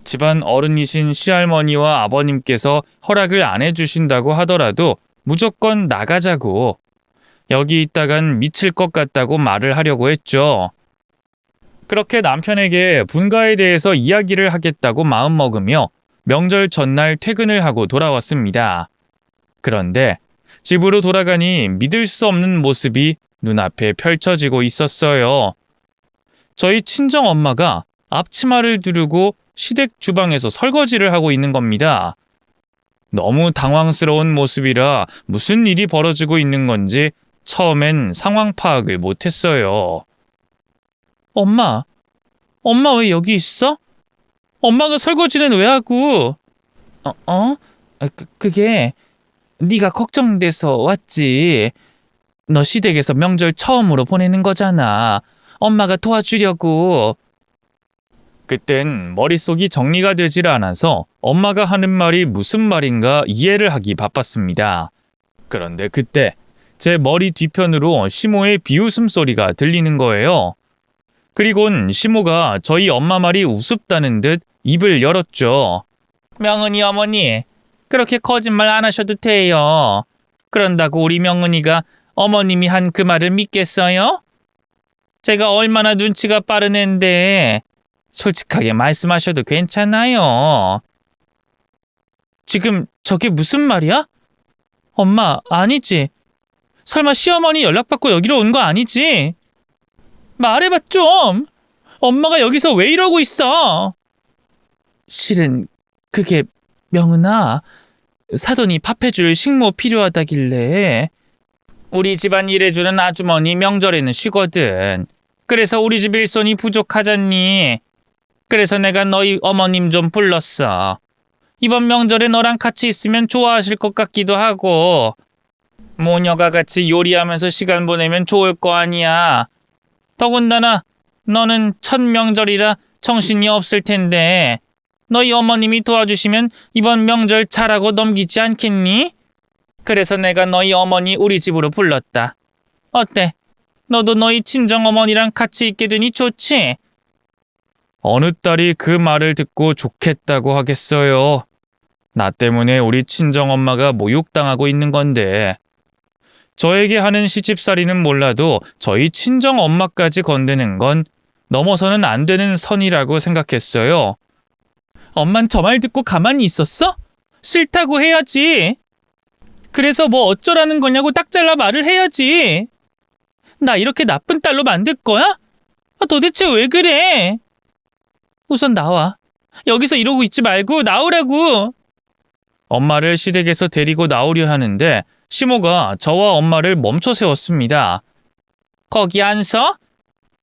집안 어른이신 시할머니와 아버님께서 허락을 안 해주신다고 하더라도 무조건 나가자고, 여기 있다간 미칠 것 같다고 말을 하려고 했죠. 그렇게 남편에게 분가에 대해서 이야기를 하겠다고 마음먹으며 명절 전날 퇴근을 하고 돌아왔습니다. 그런데 집으로 돌아가니 믿을 수 없는 모습이 눈앞에 펼쳐지고 있었어요. 저희 친정 엄마가 앞치마를 두르고 시댁 주방에서 설거지를 하고 있는 겁니다. 너무 당황스러운 모습이라 무슨 일이 벌어지고 있는 건지 처음엔 상황 파악을 못했어요. 엄마 왜 여기 있어? 엄마가 설거지는 왜 하고? 그게 네가 걱정돼서 왔지. 너 시댁에서 명절 처음으로 보내는 거잖아. 엄마가 도와주려고. 그땐 머릿속이 정리가 되질 않아서 엄마가 하는 말이 무슨 말인가 이해를 하기 바빴습니다. 그런데 그때 제 머리 뒤편으로 시모의 비웃음 소리가 들리는 거예요. 그리곤 시모가 저희 엄마 말이 우습다는 듯 입을 열었죠. 명은이 어머니, 그렇게 거짓말 안 하셔도 돼요. 그런다고 우리 명은이가 어머님이 한 그 말을 믿겠어요? 제가 얼마나 눈치가 빠른 앤데 솔직하게 말씀하셔도 괜찮아요. 지금 저게 무슨 말이야? 엄마, 아니지. 설마 시어머니 연락받고 여기로 온 거 아니지? 말해봐 좀. 엄마가 여기서 왜 이러고 있어? 실은 그게 명은아, 사돈이 밥 해줄 식모 필요하다길래. 우리 집안 일해주는 아주머니 명절에는 쉬거든. 그래서 우리 집 일손이 부족하잖니. 그래서 내가 너희 어머님 좀 불렀어. 이번 명절에 너랑 같이 있으면 좋아하실 것 같기도 하고, 모녀가 같이 요리하면서 시간 보내면 좋을 거 아니야. 더군다나 너는 첫 명절이라 정신이 없을 텐데 너희 어머님이 도와주시면 이번 명절 잘하고 넘기지 않겠니? 그래서 내가 너희 어머니 우리 집으로 불렀다. 어때? 너도 너희 친정어머니랑 같이 있게 되니 좋지? 어느 딸이 그 말을 듣고 좋겠다고 하겠어요. 나 때문에 우리 친정엄마가 모욕당하고 있는 건데. 저에게 하는 시집살이는 몰라도 저희 친정엄마까지 건드는 건 넘어서는 안 되는 선이라고 생각했어요. 엄만 저 말 듣고 가만히 있었어? 싫다고 해야지. 그래서 뭐 어쩌라는 거냐고 딱 잘라 말을 해야지. 나 이렇게 나쁜 딸로 만들 거야? 도대체 왜 그래? 우선 나와. 여기서 이러고 있지 말고 나오라고. 엄마를 시댁에서 데리고 나오려 하는데 시모가 저와 엄마를 멈춰 세웠습니다. 거기 안 서?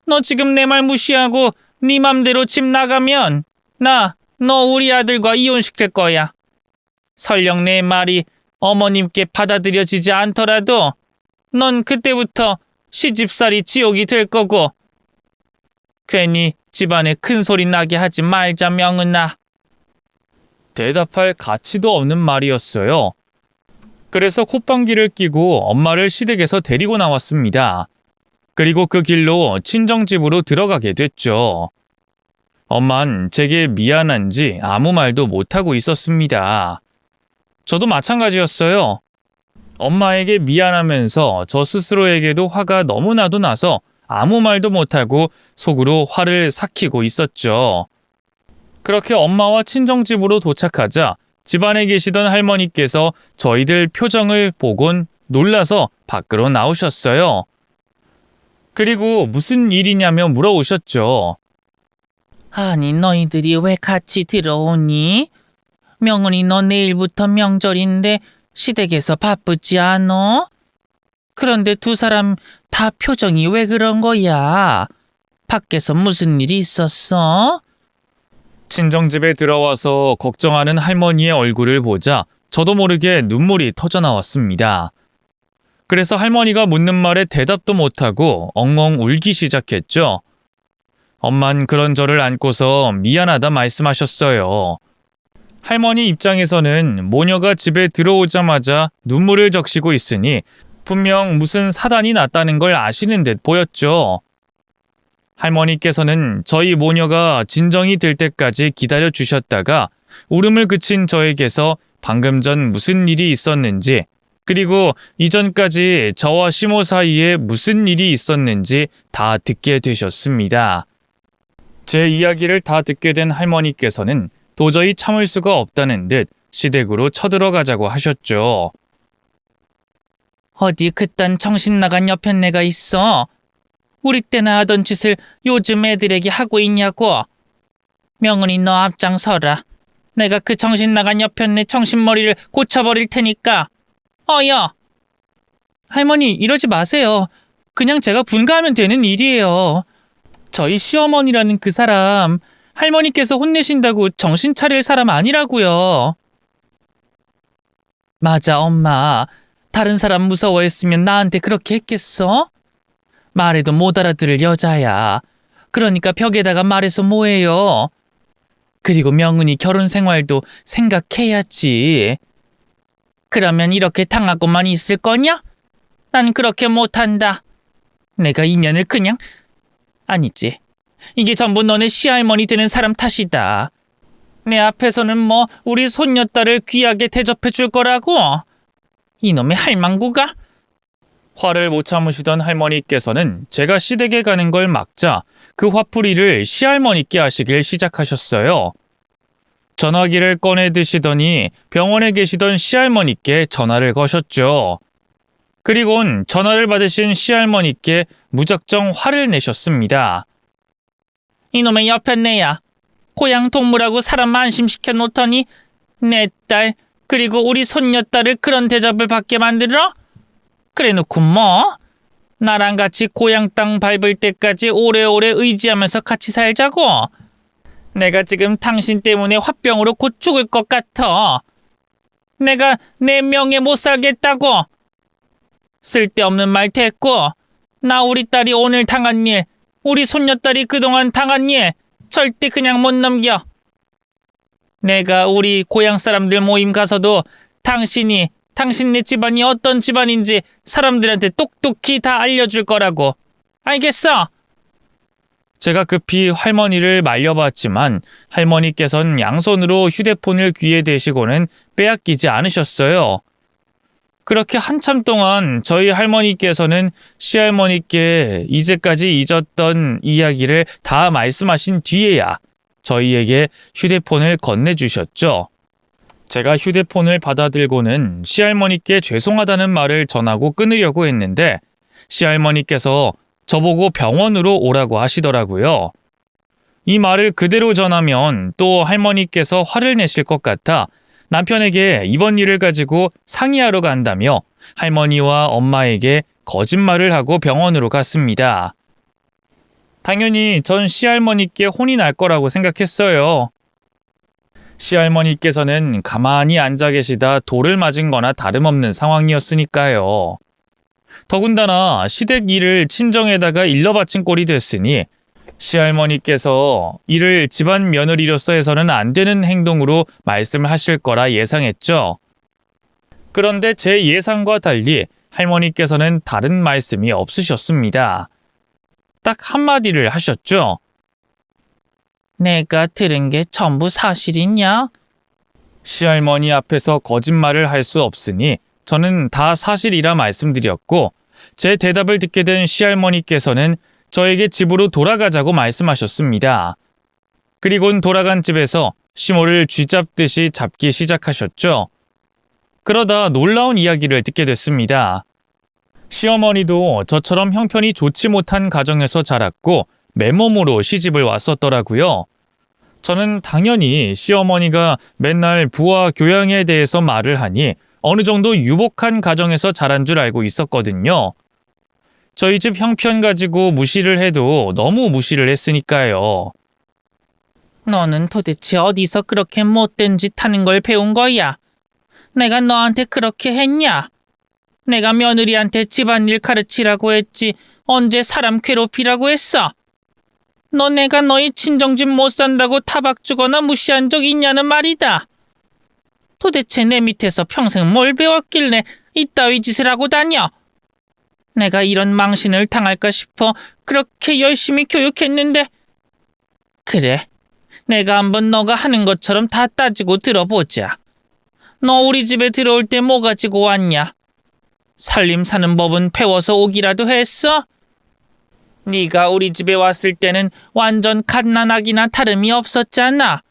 너 지금 내 말 무시하고 네 맘대로 집 나가면 너 우리 아들과 이혼시킬 거야. 설령 내 말이 어머님께 받아들여지지 않더라도 넌 그때부터 시집살이 지옥이 될 거고. 괜히 집안에 큰 소리 나게 하지 말자 명은아. 대답할 가치도 없는 말이었어요. 그래서 콧방귀를 끼고 엄마를 시댁에서 데리고 나왔습니다. 그리고 그 길로 친정집으로 들어가게 됐죠. 엄만 제게 미안한지 아무 말도 못하고 있었습니다. 저도 마찬가지였어요. 엄마에게 미안하면서 저 스스로에게도 화가 너무나도 나서 아무 말도 못하고 속으로 화를 삭히고 있었죠. 그렇게 엄마와 친정집으로 도착하자 집안에 계시던 할머니께서 저희들 표정을 보곤 놀라서 밖으로 나오셨어요. 그리고 무슨 일이냐며 물어오셨죠. 아니 너희들이 왜 같이 들어오니? 명은이 너 내일부터 명절인데 시댁에서 바쁘지 않어? 그런데 두 사람 다 표정이 왜 그런 거야? 밖에서 무슨 일이 있었어? 친정집에 들어와서 걱정하는 할머니의 얼굴을 보자 저도 모르게 눈물이 터져 나왔습니다. 그래서 할머니가 묻는 말에 대답도 못하고 엉엉 울기 시작했죠. 엄만 그런 저를 안고서 미안하다 말씀하셨어요. 할머니 입장에서는 모녀가 집에 들어오자마자 눈물을 적시고 있으니 분명 무슨 사단이 났다는 걸 아시는 듯 보였죠. 할머니께서는 저희 모녀가 진정이 될 때까지 기다려 주셨다가 울음을 그친 저에게서 방금 전 무슨 일이 있었는지 그리고 이전까지 저와 시모 사이에 무슨 일이 있었는지 다 듣게 되셨습니다. 제 이야기를 다 듣게 된 할머니께서는 도저히 참을 수가 없다는 듯 시댁으로 쳐들어가자고 하셨죠. 어디 그딴 정신 나간 여편네가 있어? 우리 때나 하던 짓을 요즘 애들에게 하고 있냐고. 명은이 너 앞장서라. 내가 그 정신 나간 여편네 정신머리를 고쳐버릴 테니까. 어여. 할머니 이러지 마세요. 그냥 제가 분가하면 되는 일이에요. 저희 시어머니라는 그 사람 할머니께서 혼내신다고 정신 차릴 사람 아니라고요. 맞아, 엄마. 다른 사람 무서워했으면 나한테 그렇게 했겠어? 말해도 못 알아들을 여자야. 그러니까 벽에다가 말해서 뭐해요? 그리고 명은이 결혼 생활도 생각해야지. 그러면 이렇게 당하고만 있을 거냐? 난 그렇게 못한다. 내가 인연을 그냥... 아니지. 이게 전부 너네 시할머니 되는 사람 탓이다. 내 앞에서는 뭐 우리 손녀딸을 귀하게 대접해 줄 거라고? 이놈의 할망구가? 화를 못 참으시던 할머니께서는 제가 시댁에 가는 걸 막자 그 화풀이를 시할머니께 하시길 시작하셨어요. 전화기를 꺼내 드시더니 병원에 계시던 시할머니께 전화를 거셨죠. 그리곤 전화를 받으신 시할머니께 무작정 화를 내셨습니다. 이놈의 여편네야. 고향 동물하고 사람 안심시켜 놓더니 내 딸 그리고 우리 손녀딸을 그런 대접을 받게 만들어? 그래놓고 뭐? 나랑 같이 고향 땅 밟을 때까지 오래오래 의지하면서 같이 살자고? 내가 지금 당신 때문에 화병으로 곧 죽을 것 같아. 내가 내 명예 못 살겠다고. 쓸데없는 말 됐고, 나 우리 딸이 오늘 당한 일, 우리 손녀딸이 그동안 당한 일 절대 그냥 못 넘겨. 내가 우리 고향 사람들 모임 가서도 당신네 집안이 어떤 집안인지 사람들한테 똑똑히 다 알려줄 거라고. 알겠어? 제가 급히 할머니를 말려봤지만 할머니께선 양손으로 휴대폰을 귀에 대시고는 빼앗기지 않으셨어요. 그렇게 한참 동안 저희 할머니께서는 시할머니께 이제까지 잊었던 이야기를 다 말씀하신 뒤에야 저희에게 휴대폰을 건네주셨죠. 제가 휴대폰을 받아들고는 시할머니께 죄송하다는 말을 전하고 끊으려고 했는데 시할머니께서 저보고 병원으로 오라고 하시더라고요. 이 말을 그대로 전하면 또 할머니께서 화를 내실 것 같아 남편에게 이번 일을 가지고 상의하러 간다며 할머니와 엄마에게 거짓말을 하고 병원으로 갔습니다. 당연히 전 시할머니께 혼이 날 거라고 생각했어요. 시할머니께서는 가만히 앉아 계시다 돌을 맞은 거나 다름없는 상황이었으니까요. 더군다나 시댁 일을 친정에다가 일러바친 꼴이 됐으니 시할머니께서 이를 집안 며느리로서 해서는 안 되는 행동으로 말씀하실 거라 예상했죠. 그런데 제 예상과 달리 할머니께서는 다른 말씀이 없으셨습니다. 딱 한마디를 하셨죠. 내가 들은 게 전부 사실이냐? 시할머니 앞에서 거짓말을 할 수 없으니 저는 다 사실이라 말씀드렸고 제 대답을 듣게 된 시할머니께서는 저에게 집으로 돌아가자고 말씀하셨습니다. 그리곤 돌아간 집에서 시모를 쥐잡듯이 잡기 시작하셨죠. 그러다 놀라운 이야기를 듣게 됐습니다. 시어머니도 저처럼 형편이 좋지 못한 가정에서 자랐고 맨몸으로 시집을 왔었더라고요. 저는 당연히 시어머니가 맨날 부와 교양에 대해서 말을 하니 어느 정도 유복한 가정에서 자란 줄 알고 있었거든요. 저희 집 형편 가지고 무시를 해도 너무 무시를 했으니까요. 너는 도대체 어디서 그렇게 못된 짓 하는 걸 배운 거야? 내가 너한테 그렇게 했냐? 내가 며느리한테 집안일 가르치라고 했지 언제 사람 괴롭히라고 했어? 너 내가 너희 친정집 못 산다고 타박 주거나 무시한 적 있냐는 말이다. 도대체 내 밑에서 평생 뭘 배웠길래 이따위 짓을 하고 다녀? 내가 이런 망신을 당할까 싶어 그렇게 열심히 교육했는데. 그래, 내가 한번 너가 하는 것처럼 다 따지고 들어보자. 너 우리 집에 들어올 때 뭐 가지고 왔냐? 살림 사는 법은 배워서 오기라도 했어? 네가 우리 집에 왔을 때는 완전 갓난아기나 다름이 없었잖아.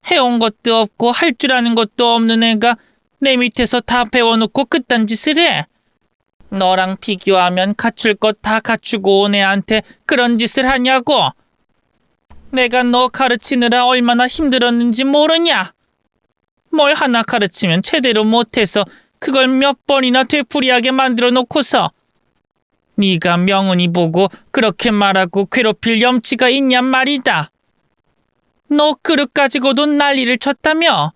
해온 것도 없고 할 줄 아는 것도 없는 애가 내 밑에서 다 배워놓고 그딴 짓을 해. 너랑 비교하면 갖출 것 다 갖추고 온 애한테 그런 짓을 하냐고. 내가 너 가르치느라 얼마나 힘들었는지 모르냐. 뭘 하나 가르치면 제대로 못해서 그걸 몇 번이나 되풀이하게 만들어 놓고서 네가 명은이 보고 그렇게 말하고 괴롭힐 염치가 있냔 말이다. 너 그릇 가지고도 난리를 쳤다며?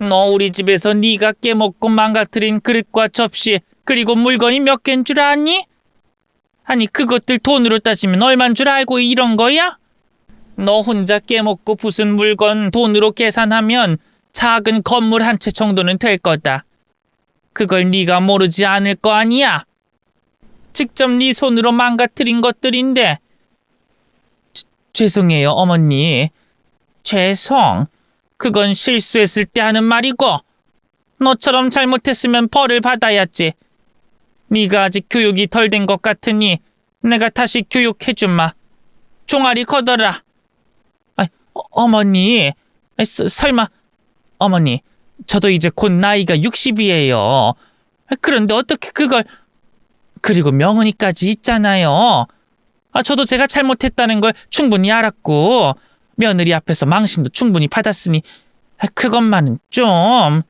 너 우리 집에서 네가 깨먹고 망가뜨린 그릇과 접시 그리고 물건이 몇 개인 줄 아니? 아니 그것들 돈으로 따지면 얼만 줄 알고 이런 거야? 너 혼자 깨먹고 부순 물건 돈으로 계산하면 작은 건물 한 채 정도는 될 거다. 그걸 네가 모르지 않을 거 아니야? 직접 네 손으로 망가뜨린 것들인데. 죄송해요, 어머니. 죄송. 그건 실수했을 때 하는 말이고 너처럼 잘못했으면 벌을 받아야지. 네가 아직 교육이 덜 된 것 같으니 내가 다시 교육해줌마. 종아리 걷어라. 어머니, 설마. 어머니, 저도 이제 곧 나이가 60이에요. 그런데 어떻게 그걸. 그리고 명은이까지 있잖아요. 저도 제가 잘못했다는 걸 충분히 알았고 며느리 앞에서 망신도 충분히 받았으니 그것만은 좀.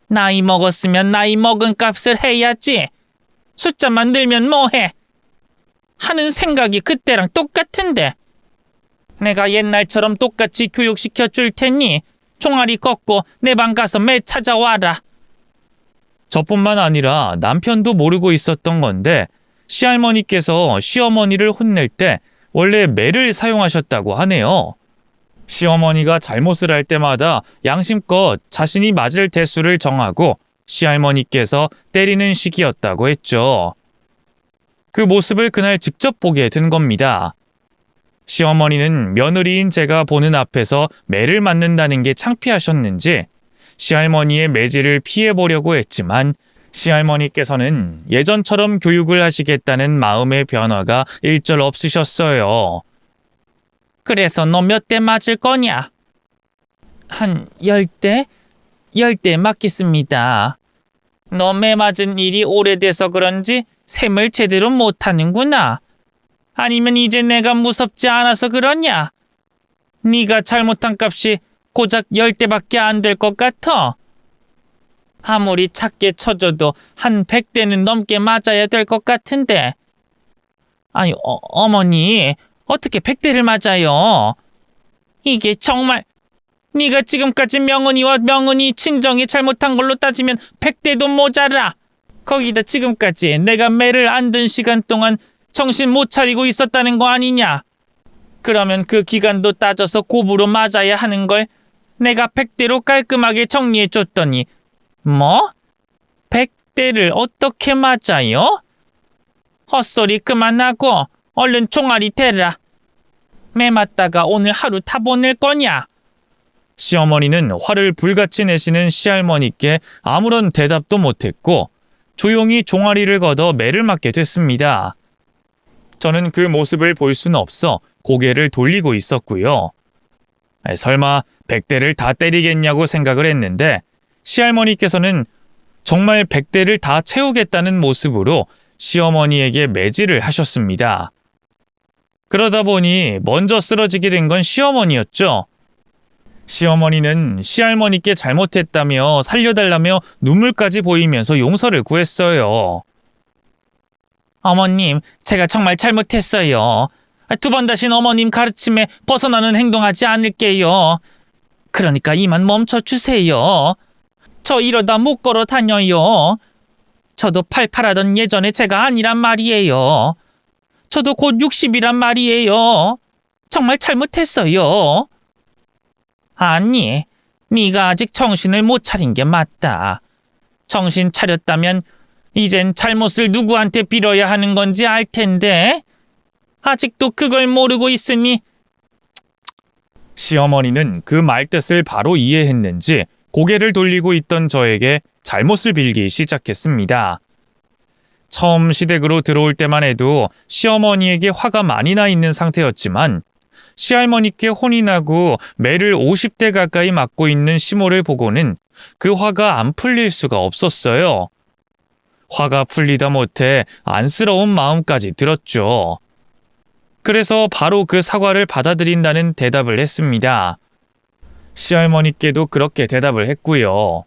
나이 먹었으면 나이 먹은 값을 해야지. 숫자만 늘면 뭐해. 하는 생각이 그때랑 똑같은데. 내가 옛날처럼 똑같이 교육시켜 줄 테니 종아리 꺾고 내 방 가서 매 찾아와라. 저뿐만 아니라 남편도 모르고 있었던 건데 시할머니께서 시어머니를 혼낼 때 원래 매를 사용하셨다고 하네요. 시어머니가 잘못을 할 때마다 양심껏 자신이 맞을 대수를 정하고 시할머니께서 때리는 시기였다고 했죠. 그 모습을 그날 직접 보게 된 겁니다. 시어머니는 며느리인 제가 보는 앞에서 매를 맞는다는 게 창피하셨는지 시할머니의 매질을 피해보려고 했지만 시할머니께서는 예전처럼 교육을 하시겠다는 마음의 변화가 일절 없으셨어요. 그래서 너 몇 대 맞을 거냐? 한 10대? 10대 맞겠습니다. 너 매 맞은 일이 오래돼서 그런지 셈을 제대로 못하는구나. 아니면 이제 내가 무섭지 않아서 그러냐? 네가 잘못한 값이 고작 10대밖에 안 될 것 같아. 아무리 작게 쳐줘도 한 100대는 넘게 맞아야 될 것 같은데. 아니, 어머니, 어떻게 100대를 맞아요? 이게 정말. 네가 지금까지 명은이와 명은이 친정이 잘못한 걸로 따지면 100대도 모자라. 거기다 지금까지 내가 매를 안 든 시간 동안 정신 못 차리고 있었다는 거 아니냐? 그러면 그 기간도 따져서 곱으로 맞아야 하는 걸 내가 100대로 깔끔하게 정리해 줬더니 뭐? 100대를 어떻게 맞아요? 헛소리 그만하고 얼른 종아리 대라. 매 맞다가 오늘 하루 다 보낼 거냐? 시어머니는 화를 불같이 내시는 시할머니께 아무런 대답도 못했고 조용히 종아리를 걷어 매를 맞게 됐습니다. 저는 그 모습을 볼 수는 없어 고개를 돌리고 있었고요. 설마 100대를 다 때리겠냐고 생각을 했는데 시할머니께서는 정말 100대를 다 채우겠다는 모습으로 시어머니에게 매질을 하셨습니다. 그러다 보니 먼저 쓰러지게 된 건 시어머니였죠. 시어머니는 시할머니께 잘못했다며 살려달라며 눈물까지 보이면서 용서를 구했어요. 어머님, 제가 정말 잘못했어요. 2번 다신 어머님 가르침에 벗어나는 행동하지 않을게요. 그러니까 이만 멈춰주세요. 저 이러다 못 걸어 다녀요. 저도 팔팔하던 예전에 제가 아니란 말이에요. 저도 곧 60이란 말이에요. 정말 잘못했어요. 아니, 네가 아직 정신을 못 차린 게 맞다. 정신 차렸다면 이젠 잘못을 누구한테 빌어야 하는 건지 알 텐데 아직도 그걸 모르고 있으니. 시어머니는 그 말뜻을 바로 이해했는지 고개를 돌리고 있던 저에게 잘못을 빌기 시작했습니다. 처음 시댁으로 들어올 때만 해도 시어머니에게 화가 많이 나 있는 상태였지만 시할머니께 혼이 나고 매를 50대 가까이 맞고 있는 시모를 보고는 그 화가 안 풀릴 수가 없었어요. 화가 풀리다 못해 안쓰러운 마음까지 들었죠. 그래서 바로 그 사과를 받아들인다는 대답을 했습니다. 시할머니께도 그렇게 대답을 했고요.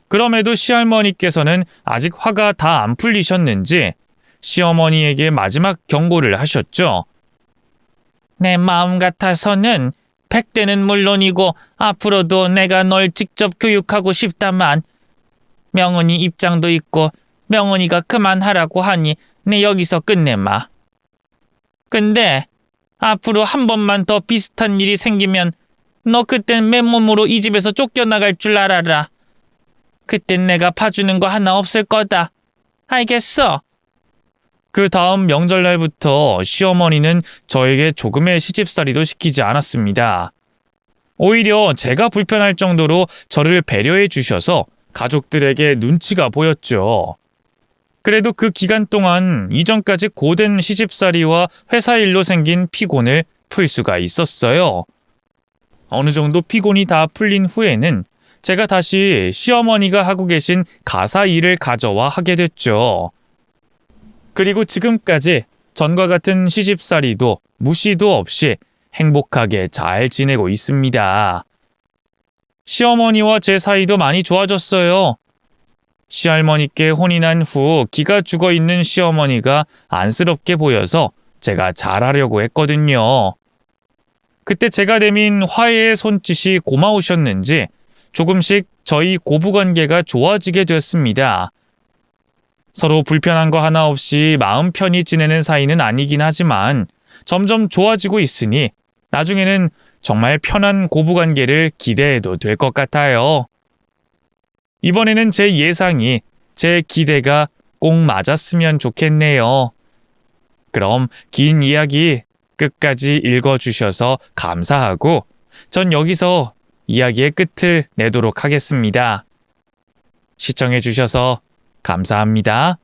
그럼에도 시할머니께서는 아직 화가 다 안 풀리셨는지 시어머니에게 마지막 경고를 하셨죠. 내 마음 같아서는 100대는 물론이고 앞으로도 내가 널 직접 교육하고 싶다만 명은이 입장도 있고 명은이가 그만하라고 하니 내 여기서 끝내마. 근데 앞으로 한 번만 더 비슷한 일이 생기면 너 그땐 맨몸으로 이 집에서 쫓겨나갈 줄 알아라. 그땐 내가 봐주는 거 하나 없을 거다. 알겠어? 그 다음 명절날부터 시어머니는 저에게 조금의 시집살이도 시키지 않았습니다. 오히려 제가 불편할 정도로 저를 배려해 주셔서 가족들에게 눈치가 보였죠. 그래도 그 기간 동안 이전까지 고된 시집살이와 회사 일로 생긴 피곤을 풀 수가 있었어요. 어느 정도 피곤이 다 풀린 후에는 제가 다시 시어머니가 하고 계신 가사 일을 가져와 하게 됐죠. 그리고 지금까지 전과 같은 시집살이도 무시도 없이 행복하게 잘 지내고 있습니다. 시어머니와 제 사이도 많이 좋아졌어요. 시할머니께 혼이 난 후 기가 죽어 있는 시어머니가 안쓰럽게 보여서 제가 잘하려고 했거든요. 그때 제가 내민 화해의 손짓이 고마우셨는지 조금씩 저희 고부관계가 좋아지게 됐습니다. 서로 불편한 거 하나 없이 마음 편히 지내는 사이는 아니긴 하지만 점점 좋아지고 있으니 나중에는 정말 편한 고부관계를 기대해도 될 것 같아요. 이번에는 제 예상이 제 기대가 꼭 맞았으면 좋겠네요. 그럼 긴 이야기 끝까지 읽어주셔서 감사하고 전 여기서 이야기의 끝을 내도록 하겠습니다. 시청해주셔서 감사합니다.